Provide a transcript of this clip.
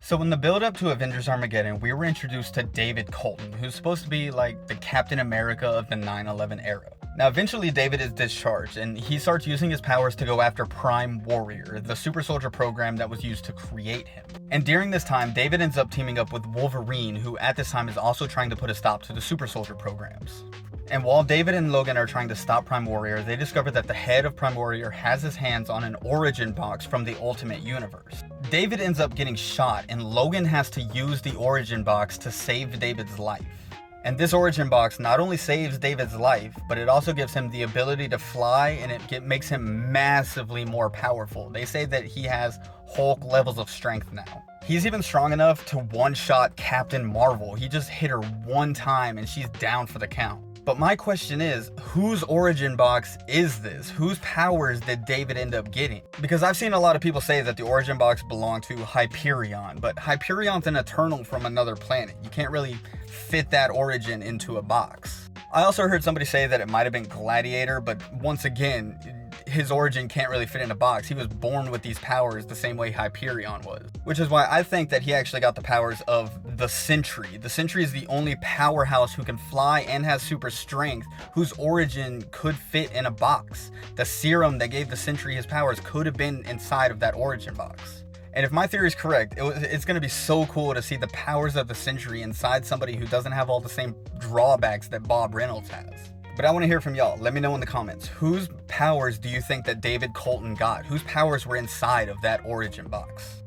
So in the build up to Avengers Armageddon, we were introduced to David Colton, who's supposed to be like the Captain America of the 9/11 era. Now eventually David is discharged and he starts using his powers to go after Prime Warrior, the super soldier program that was used to create him. And during this time, David ends up teaming up with Wolverine, who at this time is also trying to put a stop to the super soldier programs. And while David and Logan are trying to stop Prime Warrior, they discover that the head of Prime Warrior has his hands on an origin box from the Ultimate Universe. David ends up getting shot, and Logan has to use the origin box to save David's life. And this origin box not only saves David's life, but it also gives him the ability to fly, and makes him massively more powerful. They say that he has Hulk levels of strength now. He's even strong enough to one-shot Captain Marvel. He just hit her one time and she's down for the count. But my question is, whose origin box is this? Whose powers did David end up getting? Because I've seen a lot of people say that the origin box belonged to Hyperion, but Hyperion's an Eternal from another planet. You can't really fit that origin into a box. I also heard somebody say that it might have been Gladiator, but once again, his origin can't really fit in a box. He was born with these powers the same way Hyperion was. Which is why I think that he actually got the powers of the Sentry. The Sentry is the only powerhouse who can fly and has super strength, whose origin could fit in a box. The serum that gave the Sentry his powers could have been inside of that origin box. And if my theory is correct, it's going to be so cool to see the powers of the Sentry inside somebody who doesn't have all the same drawbacks that Bob Reynolds has. But I want to hear from y'all. Let me know in the comments. Whose powers do you think that David Colton got? Whose powers were inside of that origin box?